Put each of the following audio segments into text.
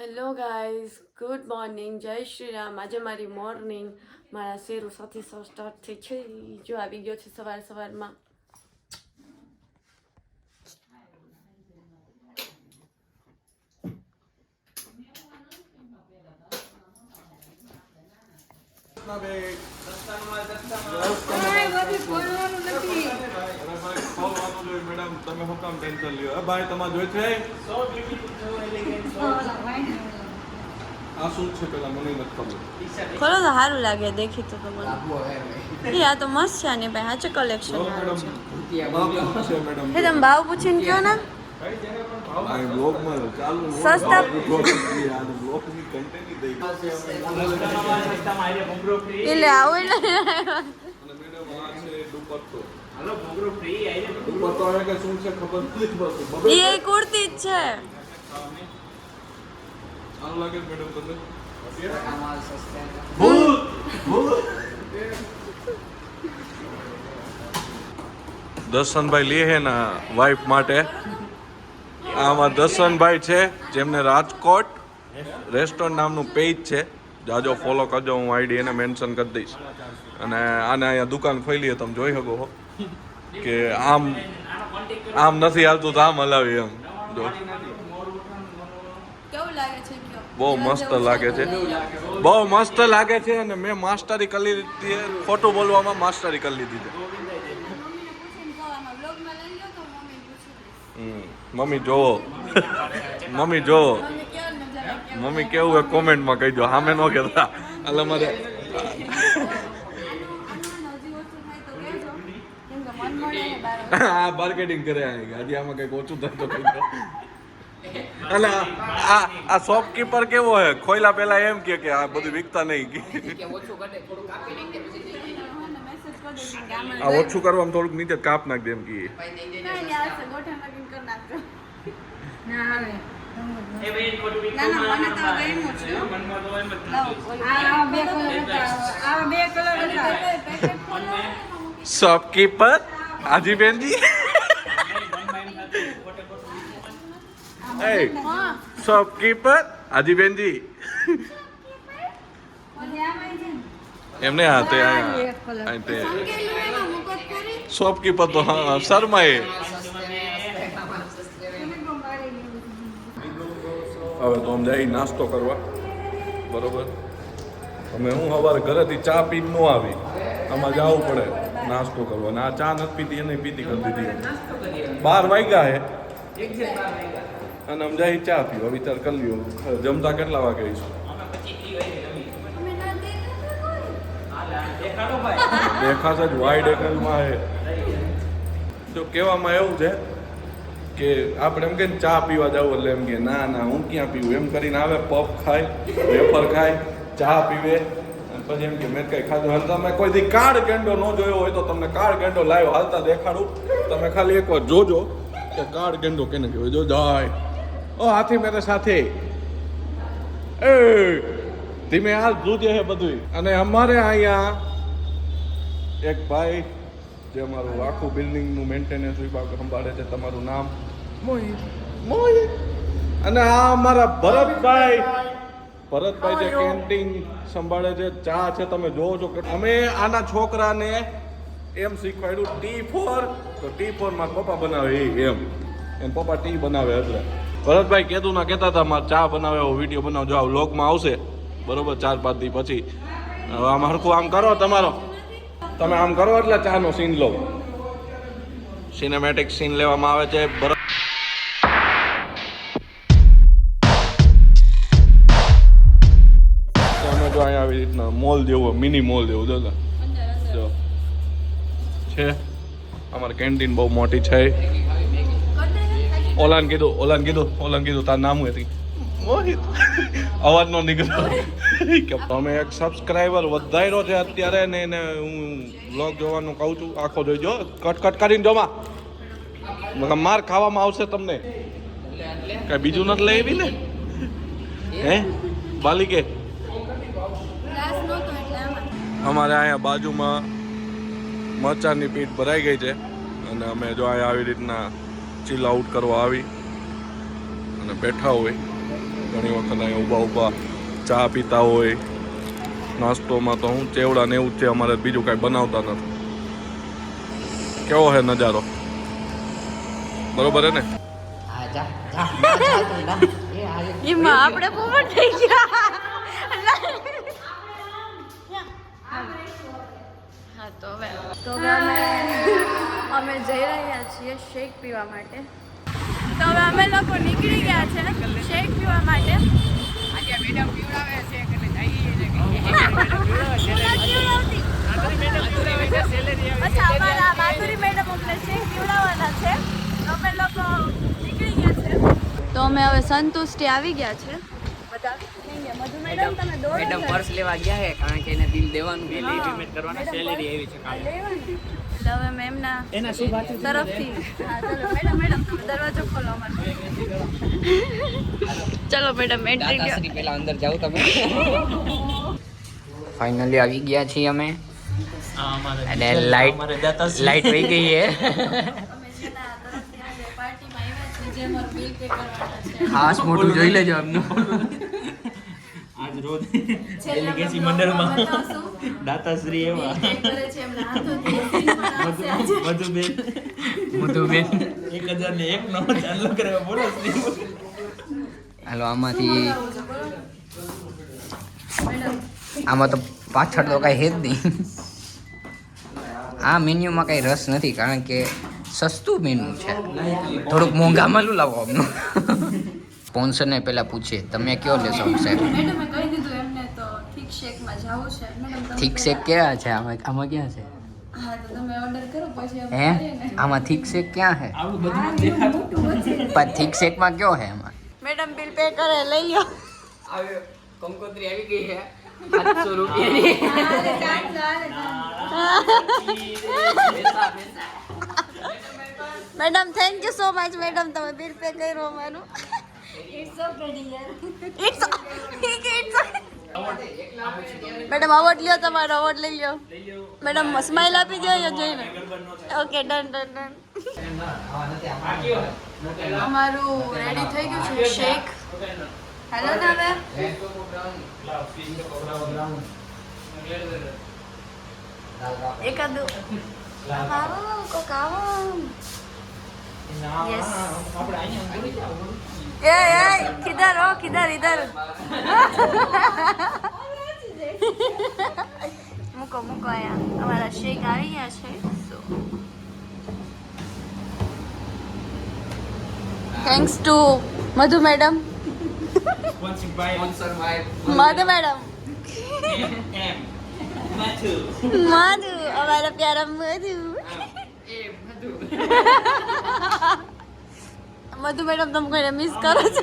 Hello guys, good morning, જય શ્રી રામ. આજે મારી મોર્નિંગ મારા શેરો સાથે સ્ટાર્ટ થઈ છે. જો આવી ગયો છે સવારમાં. મેડમ તમે શું કામ ટેન્શન લ્યો? ભાઈ તમારે જોઈ છે આ શું છે પેલા મને નથી ખબર. ખરો તો સારું લાગે દેખી તો મને. આ તો મસ્ત છે ને ભાઈ, સાચું કલેક્શન છે. મેડમ તમે ભાવ પૂછીને કયો ને. આ બ્લોગમાં ચાલુ સસ્તા બ્લોગની કન્ટેન્ટ દઈ એટલે આવું અને મેડમ આ છે દુપટ્ટો. હાલો ભોગરો ફ્રી આઈ દુપટ્ટો આવે કે શું છે ખબર નથી પડતી. એ કુર્તી જ છે. આનું લાગે મેડમ તમને દર્શનભાઈ લે હે ના વાઇફ માટે. આમાં દર્શનભાઈ છે જેમને રાજકોટ રેસ્ટોરન્ટ નામનું પેજ છે. જાજો ફોલો કરજો, હું આઈડી એને મેન્શન કરી દઈશ. અને આને અહીંયા દુકાન ખોલી તમે જોઈ શકો છો કે આમ નથી હાલતું તો આમ હલાવી એમ. જો કેવું લાગે છે કયો? બહુ મસ્ત લાગે છે, બહુ મસ્ત લાગે છે. અને મેં માસ્ટરી કરી લીધી, ખોટું બોલવામાં માસ્ટરી કરી લીધી છે. મમ્મી જોવો મમ્મી જોવો મમ્મી કેવું હોય કોમેન્ટમાં કહી દો, સામે ન કહેતા. એટલે મારે હા માર્કેટિંગ કરે હજી આમાં કંઈક ઓછું થાય તો કહી દો. અને આ શોપકીપર કેવો હે, ખોયલા પેલા એમ કે આ બધું વિકતા નહીં. આ ઓછું કરવામાં થોડુંક નીચે કાપ નાખ દે એમ કે શોપકીપર હાજી બેનજી. શોપકીપર હાજી બેનજી એમને હા તે શોપકીપર તો હા શર્માએ. હવે તો અમે જઈ નાસ્તો કરવા, બરોબર. અમે હું સવારે ઘરેથી ચા પીને ન આવી, આમાં જવું પડે નાસ્તો કરવા. અને આ ચા નથી પીતી એને પીતી કરી દીધી. 12 વાગ્યા હે અને અમે જઈ ચા પીવા વિચાર કરી લ્યો. જમતા કેટલા વાગે આવીશું? દેખાશે જ વાઇડ એંગલમાં હે. જો કહેવામાં એવું છે કે આપણે એમ કે ચા પીવા જવું એટલે એમ કે ના હું ક્યાં પીવું એમ કરીને આવે, પફ ખાય, વેફર ખાય, ચા પીવે અને પછી એમ કે મેં કંઈ ખાધું. અને તમે કોઈ દી કાળ કેન્ડો ન જોયો હોય તો તમને કાળ કેન્ડો લાવ્યો હાલતા દેખાડું. તમે ખાલી એકવાર જોજો કે કાળ કેન્ડો કેને કહેવાય. જો જાય ઓ હાથી મેરે સાથે એ ધીમે હાલ જોજે હે બધું. અને અમારે અહીંયા એક ભાઈ જે અમારું આખું બિલ્ડિંગનું મેન્ટેનન્સ વિભાગ સંભાળે છે, તમારું નામ? મોહિત. અને આ અમારા ભરતભાઈ જે કેન્ટીન સંભાળે છે, ચા છે, તમે જોવો છો કે અમે આના છોકરાને એમ શીખવાડ્યું T4 તો T4 માં પપ્પા બનાવે એમ પપ્પા ટી બનાવે. એટલે ભરતભાઈ કહેતું ના કહેતા હતા મારે ચા બનાવે એવો વિડીયો બનાવજો, આ વ્લોગમાં આવશે, બરોબર, 4-5 દી પછી. હવે આમ હરખું આમ કરો તમારો, તમે આમ કરો એટલે ચાનો સીન લો. સિનેમેટિક સીન લેવામાં આવે છે. અમે જો અહીંયા આવી રીતના મોલ જેવો, મિની મોલ જેવું જો છે. અમારી કેન્ટીન બહુ મોટી છે. ઓલાન કીધું તાર નામ શું હતી? મોહિત. અવાજ નો નીકળ્યો કે તમે એક સબસ્ક્રાઈબર વધાર્યો છે અત્યારે ને એને હું વ્લોગ જોવાનું કહું છું. આખો જોઈજો, કટ કરીને જોમાં માર ખાવામાં આવશે તમને. કઈ બીજું નથી લઈ આવી ને હે બાલિકે? અમારે અહીંયા બાજુમાં મરચાંની પીઠ ભરાઈ ગઈ છે અને અમે જો અહીંયા આવી રીતના ચીલ આઉટ કરવા આવી અને બેઠા હોય ઘણી વખત અહીંયા ઊભા ઊભા ચા પીતા હોય. નાસ્તોમાં તો હું ચેવડા ને એવું જ છે, અમારે બીજું કાંઈ બનાવતા નથી. કેવો છે નજારો? બરોબર હે ને? એમાં આપણે પોપટ થઈ ગયા. હા તો હવે અમે જઈ રહ્યા છીએ શેક પીવા માટે. તો હવે અમે લોકો નીકળી ગયા છે શેક પીવા માટે. આજે મેડમ પીવડાવે છે એટલે અચ્છા, અમારા માધુરી મેડમ અમને શેક પીવડાવવાના છે. અમે લોકો નીકળી ગયા છે. તો અમે હવે સંતુષ્ટિ આવી ગયા છે બધા. મધુ મેડમ તમે દોડો. મેડમ પર્સ લેવા ગયા છે કારણ કે એને બિલ દેવાનું છે, પેમેન્ટ કરવાના, સેલેરી આવી છે કાલે. એટલે હવે મેમના તરફથી હા ચલો મેડમ તમે દરવાજો ખોલો અમારો. ચલો મેડમ એન્ટ્રી લ્યો. દાતાશ્રી પહેલા અંદર જાઓ તમે. ફાઇનલી આવી ગયા છીએ અમે અને લાઈટ વહી ગઈ છે. ખાસ મોટું જોઈ લેજો એમનું. આજ રોજ ડેલિગેસી મંડળમાં દાતાશ્રી એવા મધુબેન 1001 નો ચાલુ કરે બોલો શ્રી. હાલો આમાં તો પાછળ તો કાંઈ હે જ નહીં. આ મેન્યુમાં કાંઈ રસ નથી કારણ કે સસ્તું મેનુ છે, થોડુંક મોંઘામાં લાવો અમનું. સ્પોન્સરને પહેલાં પૂછીએ તમે કયો લેશો સાહેબ? મેડમે કહી દીધું એમને તો થીક શેકમાં જાવું છે. મેડમ તમે થીક શેક ક્યાં છે? આમાં ક્યાં છે? હા તો તમે ઓર્ડર કરો પછી અમે હે કરીએ ને. આમાં થીક શેક ક્યાં છે? આવું બધું દેખાતું પણ થીક શેકમાં કયો છે એમાં? મેડમ બિલ પે કરે લઈ લો. કંકોત્રી આવી ગઈ છે 700 રૂપિયાની. Madam thank you so much madam તમે બિલ પે કર્યું અમારું. It's okay dear. Madam award લ્યો, તમારો અવોર્ડ લઈ લ્યો. મેડમ સ્માઈલ આપી દો જોઈને. Okay done done done. અમારું રેડી થઈ ગયું છે શેક. હેલો ને હવે એકાદું આવો કોક આવો. યસ એ કિધર હો કિધર ઇધર. મૂકો અહીંયા અમારા શેક આવી ગયા છે. Thanks to Madhu madam. Madhu madam Madhu અમારા પ્યારા મધુ. મધુ મેડમ તમે કોઈને મિસ કરો છો?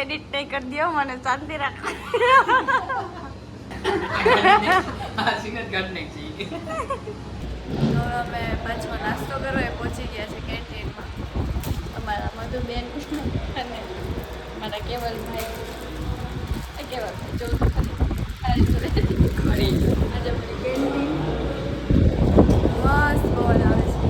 એડિટ નહીં કરી દો, મને શાંતિ રાખો. તો અમે પાછો નાસ્તો કરવા પહોંચી ગયા છે કેન્ટીનમાં. અમારા મધુબેન અને મારા કેવલભાઈ જો આજે અમારી કેન્ટીન મસ્ત પવન આવે છે.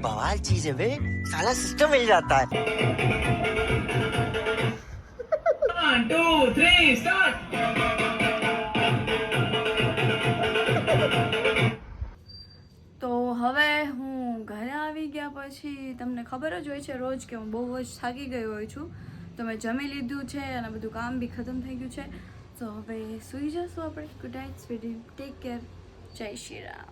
बवाल चीज है बे, साला सिस्टम मिल जाता है. 1 2 3 स्टार्ट. આવી ગયા પછી તમને ખબર જ હોય છે રોજ કે હું બહુ જ થાકી ગઈ હોય છું, તો મેં જમી લીધું છે અને બધું કામ બી ખતમ થઈ ગયું છે. તો હવે સૂઈ જશું આપણે. Good night sweetie, take care, Jai Shri Ram.